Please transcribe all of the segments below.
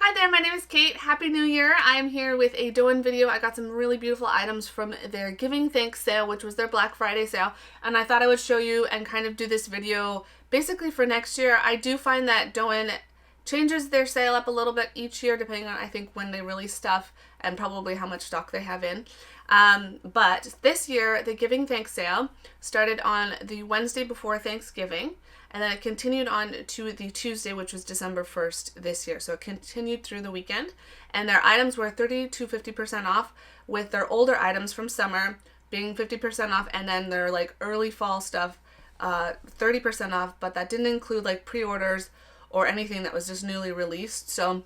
Hi there, my name is Kate. Happy New Year. I am here with a Dôen video. I got some really beautiful items from their Giving Thanks sale, which was their Black Friday sale, and I thought I would show you and kind of do this video basically for next year. I do find that Dôen changes their sale up a little bit each year depending on, I think, when they release stuff and probably how much stock they have in. But this year, the Giving Thanks sale started on the Wednesday before Thanksgiving, and then it continued on to the Tuesday, which was December 1st this year. So it continued through the weekend, and their items were 30 to 50% off, with their older items from summer being 50% off, and then their like early fall stuff 30% off, but that didn't include like pre-orders or anything that was just newly released. So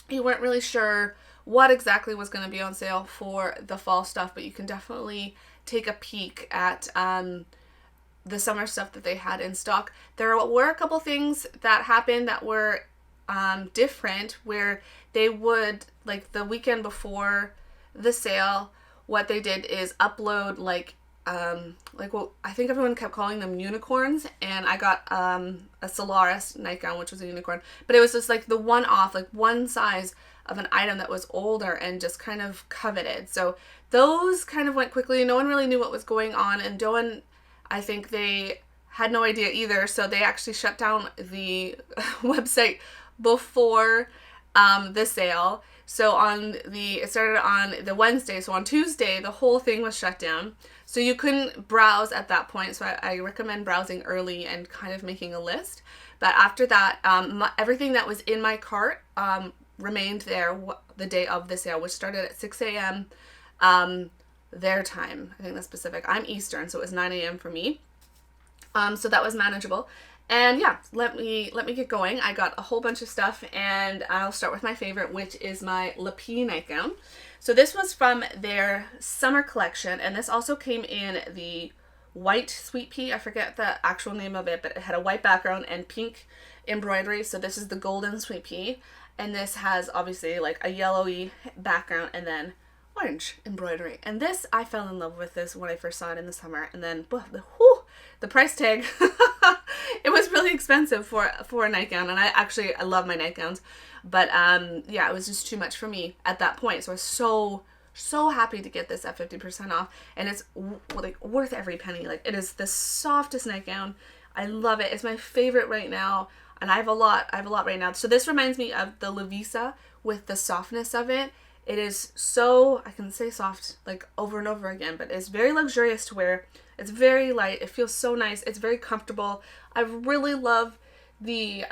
you weren't really sure what exactly was going to be on sale for the fall stuff, but you can definitely take a peek at the summer stuff that they had in stock. There were a couple things that happened that were different, where they would, like the weekend before the sale, what they did is upload like well, I think everyone kept calling them unicorns, and I got a Solaris nightgown, which was a unicorn, but it was just like the one-off, like one size of an item that was older and just kind of coveted. So those kind of went quickly. No one really knew what was going on, and Dôen, I think they had no idea either, so they actually shut down the website before the sale. So it started on the Wednesday, so on Tuesday the whole thing was shut down. So you couldn't browse at that point, so I recommend browsing early and kind of making a list. But after that, everything that was in my cart remained there the day of the sale, which started at 6 a.m. Their time. I think that's Pacific. I'm Eastern, so it was 9 a.m. for me. So that was manageable. And yeah, let me get going. I got a whole bunch of stuff, and I'll start with my favorite, which is my lapis nightgown. So this was from their summer collection, and this also came in the white sweet pea. I forget the actual name of it, but it had a white background and pink embroidery. So this is the golden sweet pea, and this has obviously like a yellowy background and then orange embroidery. And this, I fell in love with this when I first saw it in the summer, and then the price tag it was really expensive for a nightgown, and I love my nightgowns, but yeah, it was just too much for me at that point. So I was so happy to get this at 50% off, and it's like worth every penny. Like, it is the softest nightgown. I love it. It's my favorite right now, and I have a lot right now. So this reminds me of the Levisa with the softness of it. It is so, I can say soft like over and over again, but it's very luxurious to wear. It's very light. It feels so nice. It's very comfortable. I really love the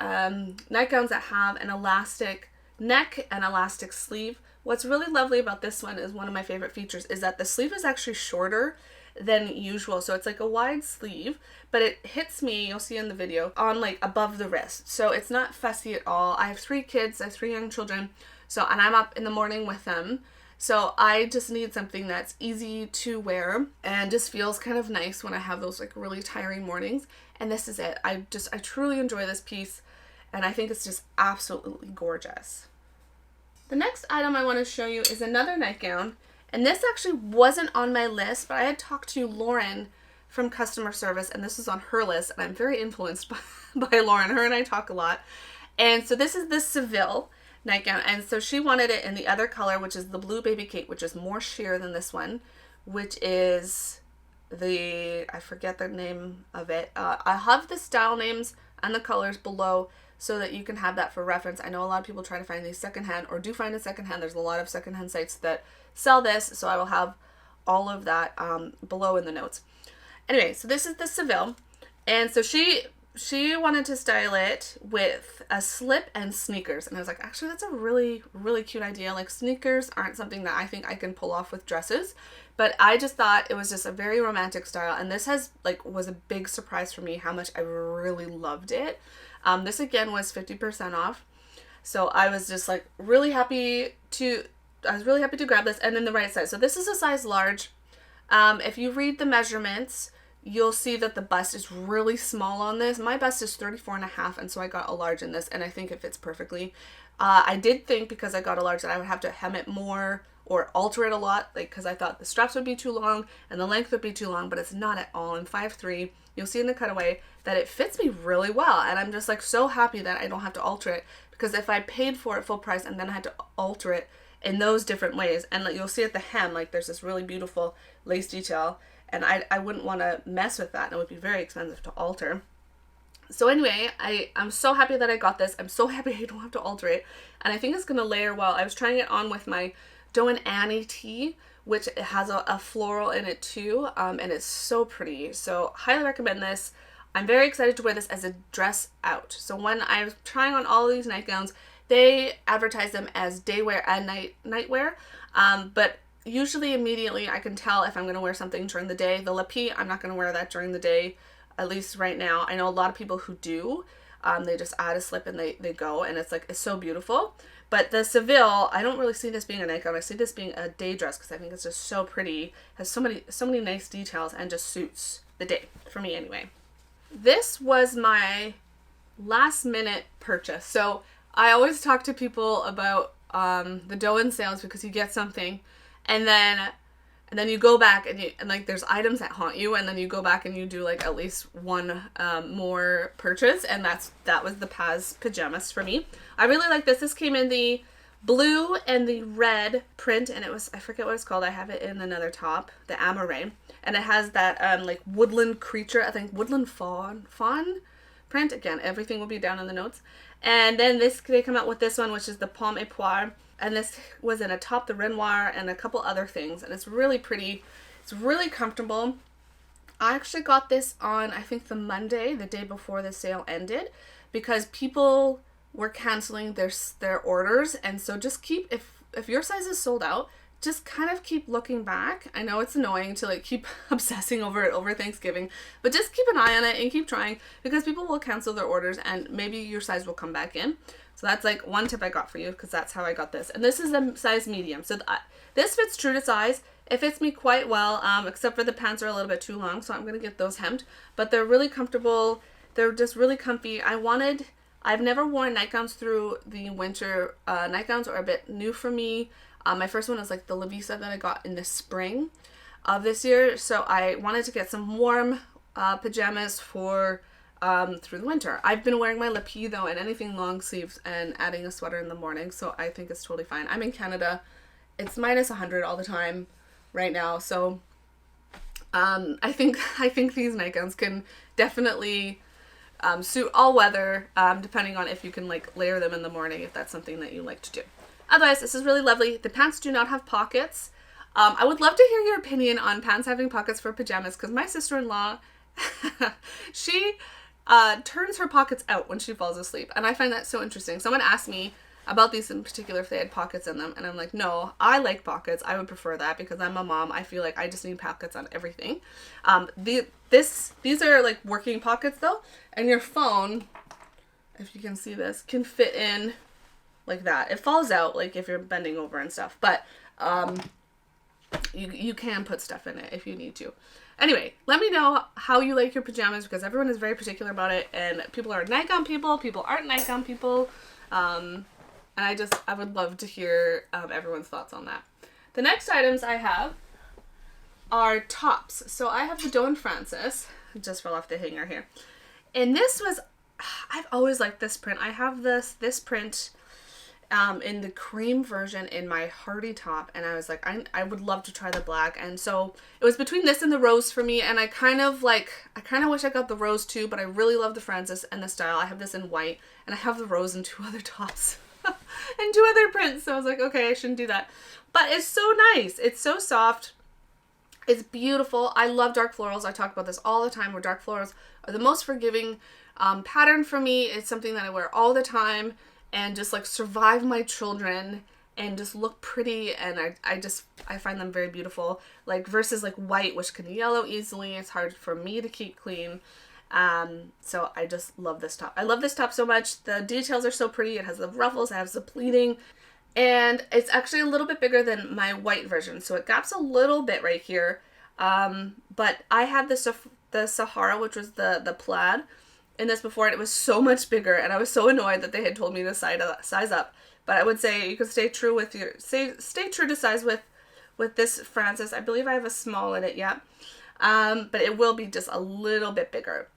nightgowns that have an elastic neck and elastic sleeve. What's really lovely about this one is, one of my favorite features is that the sleeve is actually shorter than usual. So it's like a wide sleeve, but it hits me, you'll see in the video, on like above the wrist. So it's not fussy at all. I have 3 kids. I have 3 young children. So, and I'm up in the morning with them. So I just need something that's easy to wear and just feels kind of nice when I have those like really tiring mornings. And this is it. I truly enjoy this piece, and I think it's just absolutely gorgeous. The next item I want to show you is another nightgown. And this actually wasn't on my list, but I had talked to Lauren from customer service, and this is on her list, and I'm very influenced by Lauren. Her and I talk a lot. And so this is the Civic nightgown, and so she wanted it in the other color, which is the blue baby cake, which is more sheer than this one, which is I forget the name of it. I have the style names and the colors below so that you can have that for reference. I know a lot of people try to find these secondhand, or do find it secondhand. There's a lot of secondhand sites that sell this, so I will have all of that below in the notes. Anyway, so this is the Civic, and so she wanted to style it with a slip and sneakers. And I was like, actually, that's a really, really cute idea. Like, sneakers aren't something that I think I can pull off with dresses, but I just thought it was just a very romantic style. And this was a big surprise for me how much I really loved it. This again was 50% off. So I was just like really happy to grab this, and in the right size. So this is a size large. If you read the measurements, you'll see that the bust is really small on this. My bust is 34.5, and so I got a large in this, and I think it fits perfectly. I did think, because I got a large, that I would have to hem it more or alter it a lot, like, because I thought the straps would be too long and the length would be too long, but it's not at all. I'm 5'3". You'll see in the cutaway that it fits me really well, and I'm just like so happy that I don't have to alter it, because if I paid for it full price and then I had to alter it in those different ways, and like, you'll see at the hem, like there's this really beautiful lace detail, and I wouldn't want to mess with that, and it would be very expensive to alter. So anyway, I'm so happy that I got this. I'm so happy I don't have to alter it, and I think it's going to layer well. I was trying it on with my Dôen Annie tee, which has a floral in it too, and it's so pretty. So highly recommend this. I'm very excited to wear this as a dress out. So when I was trying on all of these nightgowns, they advertise them as day wear and night wear, but usually immediately I can tell if I'm going to wear something during the day. The lapis, I'm not going to wear that during the day, at least right now. I know a lot of people who do. They just add a slip and they go, and it's like, it's so beautiful. But the Seville, I don't really see this being a nightgown. I see this being a day dress because I think it's just so pretty. Has so many nice details and just suits the day, for me anyway. This was my last minute purchase. So I always talk to people about the Dôen sales, because you get something and then you go back and like there's items that haunt you, and then you go back and you do like at least one more purchase, and that was the Paz pajamas for me. I really like this. This came in the blue and the red print, and it was, I forget what it's called. I have it in another top, the Amaray, and it has that like woodland creature, I think woodland fawn print. Again, everything will be down in the notes. And then they come out with this one, which is the Pomme Epoir. And this was in a top, the Renoir, and a couple other things. And it's really pretty. It's really comfortable. I actually got this on, I think, the Monday, the day before the sale ended, because people were canceling their orders. And so just keep, if your size is sold out, just kind of keep looking back. I know it's annoying to like keep obsessing over it over Thanksgiving, but just keep an eye on it and keep trying, because people will cancel their orders and maybe your size will come back in. So that's like one tip I got for you, because that's how I got this. And this is a size medium. So this fits true to size. It fits me quite well, except for the pants are a little bit too long, so I'm going to get those hemmed. But they're really comfortable. They're just really comfy. I've never worn nightgowns through the winter. Nightgowns are a bit new for me. My first one was like the Levisa that I got in the spring of this year. So I wanted to get some warm pajamas for through the winter. I've been wearing my lapis though, and anything long sleeves, and adding a sweater in the morning. So I think it's totally fine. I'm in Canada. It's minus 100 all the time right now. So I think these nightgowns can definitely suit all weather, depending on if you can like layer them in the morning, if that's something that you like to do. Otherwise, this is really lovely. The pants do not have pockets. I would love to hear your opinion on pants having pockets for pajamas, because my sister-in-law, she turns her pockets out when she falls asleep, and I find that so interesting. Someone asked me about these in particular, if they had pockets in them, and I'm like, no, I like pockets. I would prefer that, because I'm a mom. I feel like I just need pockets on everything. These are like working pockets though, and your phone, if you can see this, can fit in like that. It falls out like if you're bending over and stuff, but you can put stuff in it if you need to. Anyway, let me know how you like your pajamas, because everyone is very particular about it, and people are nightgown people aren't nightgown people, and I would love to hear everyone's thoughts on that. The next items I have are tops. So I have the Dôen Francis, just fell off the hanger here, and this was, I've always liked this print. I have this print in the cream version in my Hardy top, and I was like, I would love to try the black. And so it was between this and the rose for me, and I kind of wish I got the rose too, but I really love the Francis and the style. I have this in white, and I have the rose in 2 other tops and 2 other prints, so I was like, okay, I shouldn't do that. But it's so nice. It's so soft. It's beautiful. I love dark florals. I talk about this all the time, where dark florals are the most forgiving pattern for me. It's something that I wear all the time, and just like survive my children and just look pretty, and I find them very beautiful, like versus like white, which can yellow easily. It's hard for me to keep clean. So I just love this top. I love this top so much. The details are so pretty. It has the ruffles, it has the pleating, and it's actually a little bit bigger than my white version, so it gaps a little bit right here. But I had the Sahara, which was the plaid in this before, and it was so much bigger, and I was so annoyed that they had told me to size up. But I would say you could stay true to size with this Francis. I believe I have a small in it yet, but it will be just a little bit bigger,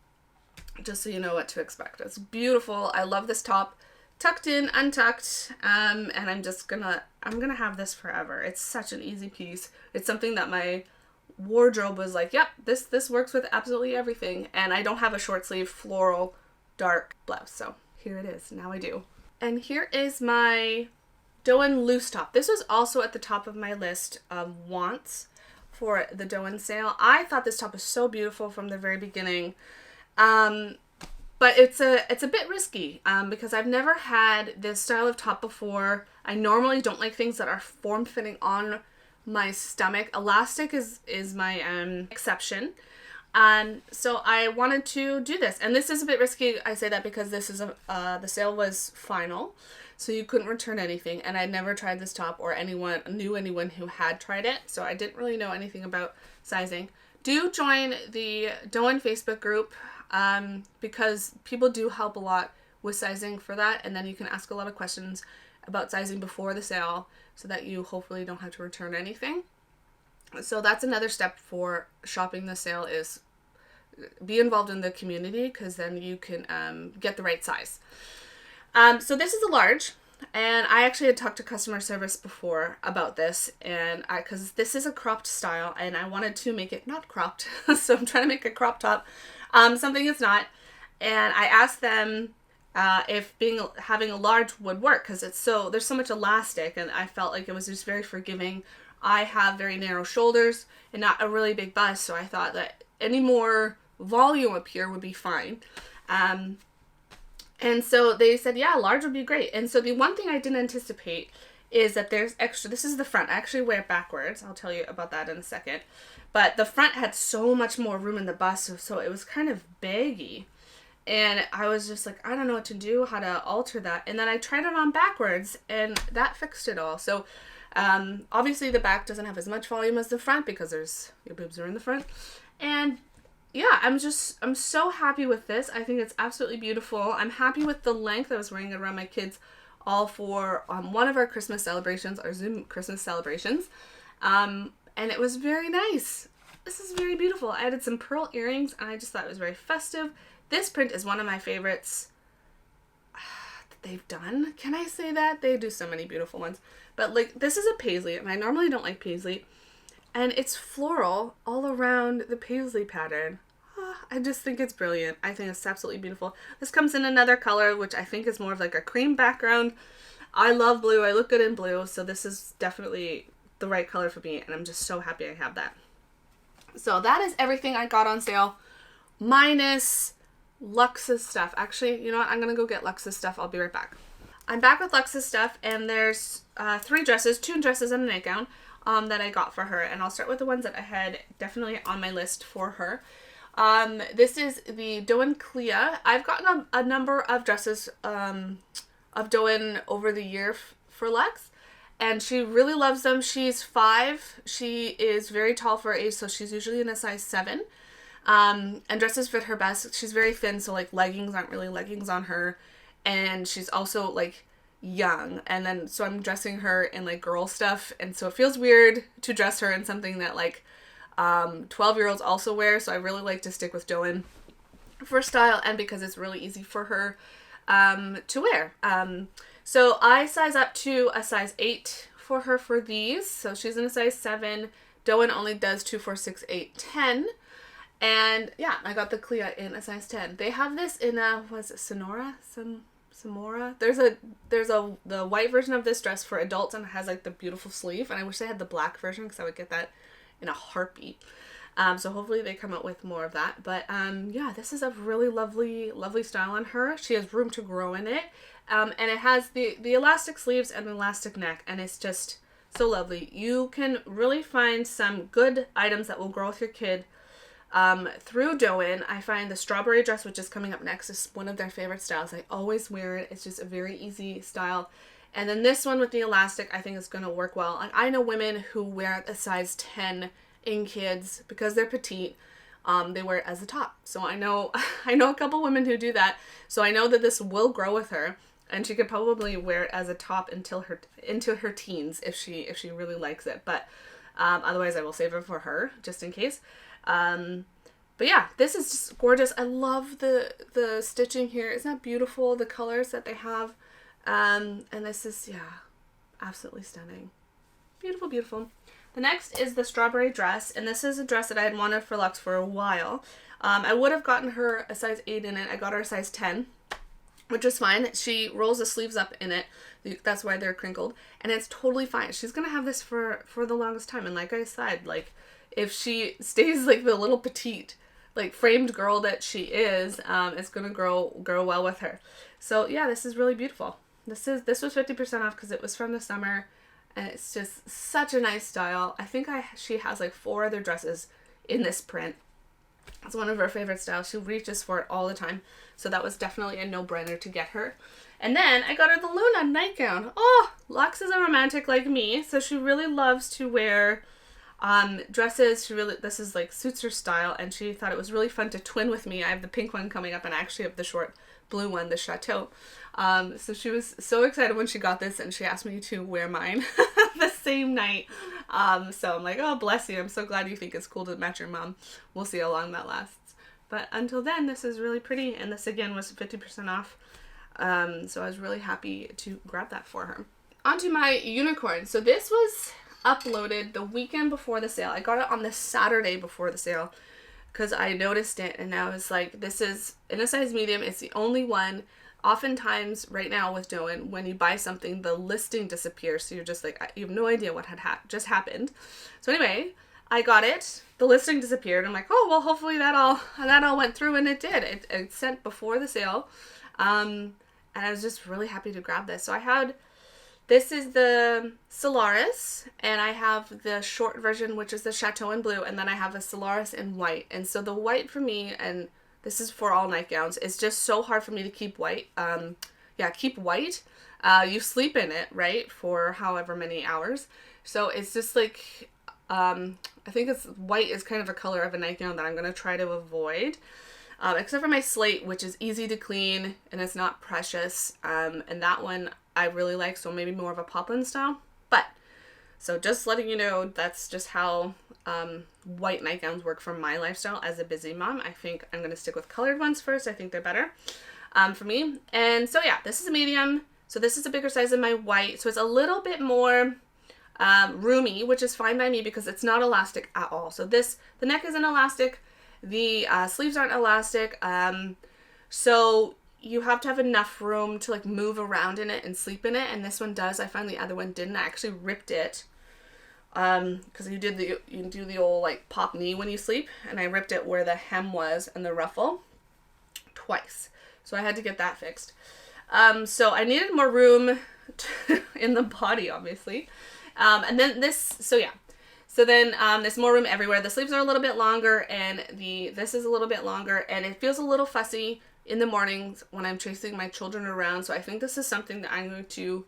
just so you know what to expect. It's beautiful. I love this top tucked in, untucked, and I'm gonna have this forever. It's such an easy piece. It's something that my wardrobe was like, yep, this works with absolutely everything. And I don't have a short sleeve floral dark blouse, so here it is. Now I do. And here is my Dôen loose top. This was also at the top of my list of wants for the Dôen sale. I thought this top was so beautiful from the very beginning. But it's a bit risky because I've never had this style of top before. I normally don't like things that are form-fitting on my stomach. Elastic is my exception. So I wanted to do this. And this is a bit risky. I say that because this is the sale was final. So you couldn't return anything. And I'd never tried this top or knew anyone who had tried it. So I didn't really know anything about sizing. Do join the Dôen Facebook group because people do help a lot with sizing for that. And then you can ask a lot of questions about sizing before the sale so that you hopefully don't have to return anything. So that's another step for shopping the sale, is be involved in the community because then you can get the right size. So this is a large, and I actually had talked to customer service before about this, and because this is a cropped style and I wanted to make it not cropped, so I'm trying to make a crop top, something it's not, and I asked them if having a large would work because there's so much elastic, and I felt like it was just very forgiving. I have very narrow shoulders and not a really big bust, so I thought that any more volume up here would be fine. And so they said, yeah, large would be great. And so the one thing I didn't anticipate is that there's extra. This is the front. I actually wear it backwards. I'll tell you about that in a second. But the front had so much more room in the bust, so it was kind of baggy. And I was just like, I don't know what to do, how to alter that. And then I tried it on backwards, and that fixed it all. So obviously the back doesn't have as much volume as the front because your boobs are in the front. And yeah, I'm so happy with this. I think it's absolutely beautiful. I'm happy with the length. I was wearing it around my kids all for one of our Christmas celebrations, our Zoom Christmas celebrations. And it was very nice. This is very beautiful. I added some pearl earrings, and I just thought it was very festive. This print is one of my favorites that they've done. Can I say that? They do so many beautiful ones. But like, this is a paisley, and I normally don't like paisley. And it's floral all around the paisley pattern. I just think it's brilliant. I think it's absolutely beautiful. This comes in another color, which I think is more of like a cream background. I love blue. I look good in blue. So this is definitely the right color for me. And I'm just so happy I have that. So that is everything I got on sale. Minus Lux's stuff. Actually, you know what? I'm going to go get Lux's stuff. I'll be right back. I'm back with Lux's stuff. And there's 2 dresses and a nightgown that I got for her, and I'll start with the ones that I had definitely on my list for her. This is the Dôen Clea. I've gotten a number of dresses of Dôen over the year for Lex, and she really loves them. She's 5. She is very tall for her age, so she's usually in a size 7. And dresses fit her best. She's very thin, so like leggings aren't really leggings on her, and she's also like young, and then so I'm dressing her in like girl stuff, and so it feels weird to dress her in something that like 12-year-olds also wear, so I really like to stick with Dôen for style and because it's really easy for her to wear. So I size up to a size 8 for her for these, so she's in a size 7. Dôen only does 2, 4, 6, 8, 10. And yeah, I got the Clea in a size 10. They have this in was it Sonora? Samora. There's the white version of this dress for adults, and it has like the beautiful sleeve, and I wish they had the black version because I would get that in a heartbeat. So hopefully they come out with more of that. But yeah, this is a really lovely style on her. She has room to grow in it, and it has the elastic sleeves and the elastic neck, and it's just so lovely. You can really find some good items that will grow with your kid through Dôen. I find the strawberry dress, which is coming up next, is one of their favorite styles. I always wear it. It's just a very easy style. And then this one with the elastic, I think is going to work well. Like, I know women who wear a size 10 in kids because they're petite. They wear it as a top. So I know a couple women who do that. So I know that this will grow with her, and she could probably wear it as a top until into her teens if she really likes it. But otherwise, I will save it for her just in case. But yeah, this is just gorgeous. I love the stitching here. Isn't that beautiful? The colors that they have. And this is, yeah, absolutely stunning. Beautiful, beautiful. The next is the strawberry dress, and this is a dress that I had wanted for Lux for a while. I would have gotten her a size 8 in it. I got her a size 10, which is fine. She rolls the sleeves up in it. That's why they're crinkled, and it's totally fine. She's gonna have this for the longest time, and like I said, like, if she stays like the little petite, like, framed girl that she is, it's gonna grow well with her. So yeah, this is really beautiful. This was 50% off because it was from the summer. And it's just such a nice style. I think she has like 4 other dresses in this print. It's one of her favorite styles. She reaches for it all the time. So that was definitely a no-brainer to get her. And then I got her the Luna nightgown. Oh, Lux is a romantic like me. So she really loves to wear dresses. This is like suits her style. And she thought it was really fun to twin with me. I have the pink one coming up, and I actually have the short blue one, the Chateau. So she was so excited when she got this, and she asked me to wear mine the same night. So I'm like, oh, bless you. I'm so glad you think it's cool to match your mom. We'll see how long that lasts. But until then, this is really pretty. And this again was 50% off. So I was really happy to grab that for her. Onto my unicorn. So this was uploaded the weekend before the sale. I got it on the Saturday before the sale because I noticed it, and I was like, this is in a size medium. It's the only one. Oftentimes right now with Dôen, when you buy something, the listing disappears. So you're just like, you have no idea what had just happened. So anyway, I got it. The listing disappeared. I'm like, oh, well, hopefully that all went through, and it did. It sent before the sale. And I was just really happy to grab this. So this is the Solaris, and I have the short version, which is the Chateau in blue, and then I have a Solaris in white. And so the white for me, and this is for all nightgowns, it's just so hard for me to keep white. Keep white. You sleep in it, right, for however many hours. So it's just like, I think white is kind of a color of a nightgown that I'm going to try to avoid. Except for my slate, which is easy to clean and it's not precious. And that one I really like, so maybe more of a poplin style. But, so just letting you know, that's just how white nightgowns work for my lifestyle as a busy mom. I think I'm going to stick with colored ones first. I think they're better for me. And so yeah, this is a medium. So this is a bigger size than my white. So it's a little bit more roomy, which is fine by me because it's not elastic at all. So the neck isn't elastic. The sleeves aren't elastic. So you have to have enough room to like move around in it and sleep in it. And this one does. I found the other one didn't. I actually ripped it. Because you do the old like pop knee when you sleep, and I ripped it where the hem was and the ruffle twice. So I had to get that fixed. So I needed more room in the body, obviously. And then there's more room everywhere. The sleeves are a little bit longer, and this is a little bit longer, and it feels a little fussy in the mornings when I'm chasing my children around. So I think this is something that I'm going to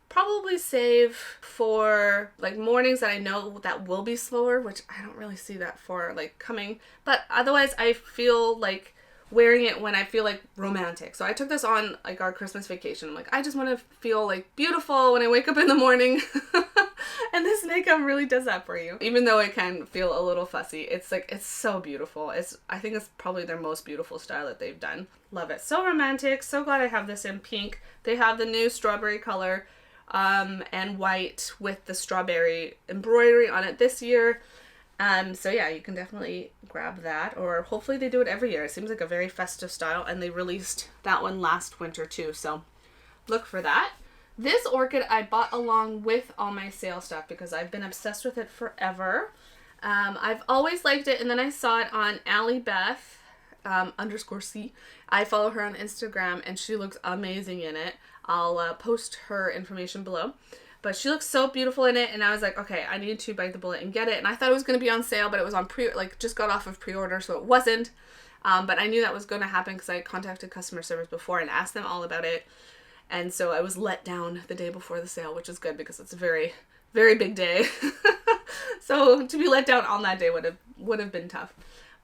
probably save for like mornings that I know that will be slower, which I don't really see that for like coming. But otherwise, I feel like wearing it when I feel like romantic. So I took this on like our Christmas vacation. I'm like, I just want to feel like beautiful when I wake up in the morning. And this nightgown really does that for you. Even though it can feel a little fussy, it's so beautiful. I think it's probably their most beautiful style that they've done. Love it. So romantic. So glad I have this in pink. They have the new strawberry color and white with the strawberry embroidery on it this year. So yeah, you can definitely grab that, or hopefully they do it every year. It seems like a very festive style, and they released that one last winter too, so look for that. This orchid I bought along with all my sale stuff because I've been obsessed with it forever. I've always liked it, and then I saw it on Allie Beth _C. I follow her on Instagram, and she looks amazing in it. I'll post her information below. But she looks so beautiful in it, and I was like, okay, I need to bite the bullet and get it. And I thought it was going to be on sale, but it was on just got off of pre-order, so it wasn't. But I knew that was going to happen because I had contacted customer service before and asked them all about it. And so I was let down the day before the sale, which is good because it's a very, very big day. So to be let down on that day would have been tough.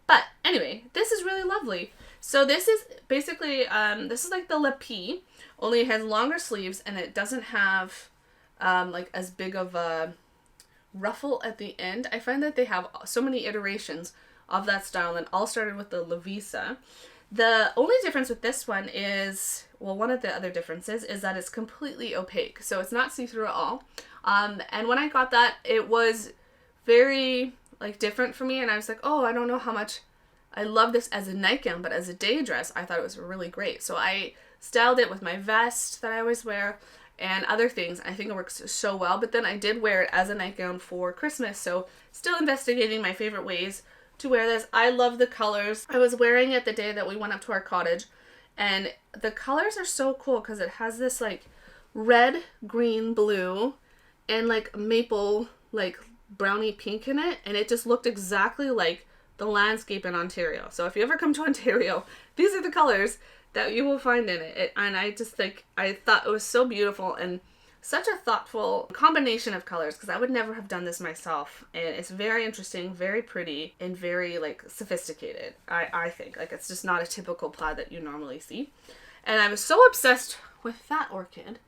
But anyway, this is really lovely. So this is basically, this is like the lapis, only it has longer sleeves, and it doesn't have like as big of a ruffle at the end. I find that they have so many iterations of that style, and all started with the Levisa. The only difference with this one is, well, one of the other differences is that it's completely opaque. So it's not see-through at all. And when I got that, it was very like different for me. And I was like, oh, I don't know how much I love this as a nightgown, but as a day dress, I thought it was really great. So I styled it with my vest that I always wear and other things. I think it works so well. But then I did wear it as a nightgown for Christmas. So still investigating my favorite ways to wear this. I love the colors. I was wearing it the day that we went up to our cottage, and the colors are so cool because it has this like red, green, blue, and like maple, like brownie pink in it, and it just looked exactly like the landscape in Ontario. So if you ever come to Ontario, these are the colors that you will find in it. And I just like, I thought it was so beautiful and such a thoughtful combination of colors, because I would never have done this myself. And it's very interesting, very pretty, and very like sophisticated. I think like it's just not a typical plaid that you normally see. And I was so obsessed with that orchid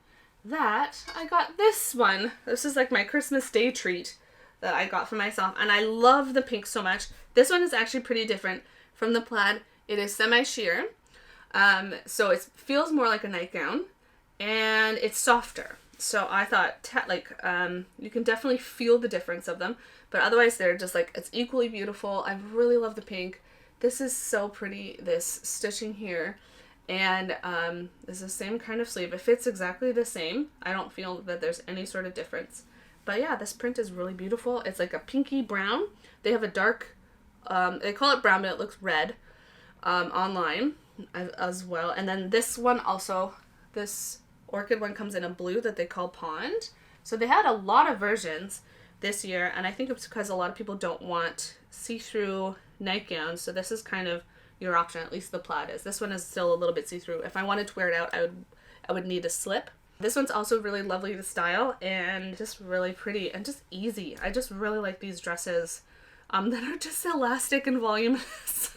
that I got this one. This is like my Christmas Day treat that I got for myself, and I love the pink so much. This one is actually pretty different from the plaid. It is semi-sheer, so it feels more like a nightgown, and it's softer. So I thought, you can definitely feel the difference of them, but otherwise they're just like, it's equally beautiful. I really love the pink. This is so pretty, this stitching here, and it's the same kind of sleeve. It fits exactly the same. I don't feel that there's any sort of difference. But yeah, this print is really beautiful. It's like a pinky brown. They have a dark, they call it brown, but it looks red online as well. And then this one also, this orchid one comes in a blue that they call Pond. So they had a lot of versions this year, and I think it's because a lot of people don't want see-through nightgowns. So this is kind of your option, at least the plaid is. This one is still a little bit see-through. If I wanted to wear it out, I would need a slip. This one's also really lovely to style and just really pretty and just easy. I just really like these dresses that are just elastic and voluminous.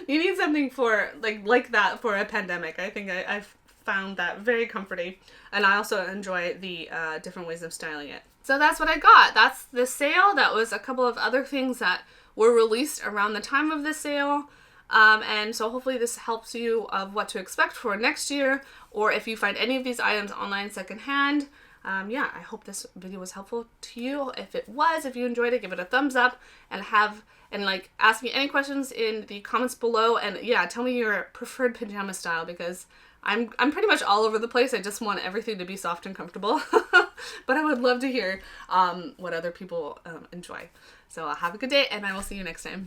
You need something for like that for a pandemic. I think I've found that very comforting, and I also enjoy the different ways of styling it. So that's what I got. That's the sale. That was a couple of other things that were released around the time of the sale. And so hopefully this helps you of what to expect for next year, or if you find any of these items online secondhand. Yeah, I hope this video was helpful to you. If it was, if you enjoyed it, give it a thumbs up, and like ask me any questions in the comments below. And yeah, tell me your preferred pajama style, because I'm pretty much all over the place. I just want everything to be soft and comfortable. But I would love to hear what other people enjoy. So have a good day, and I will see you next time.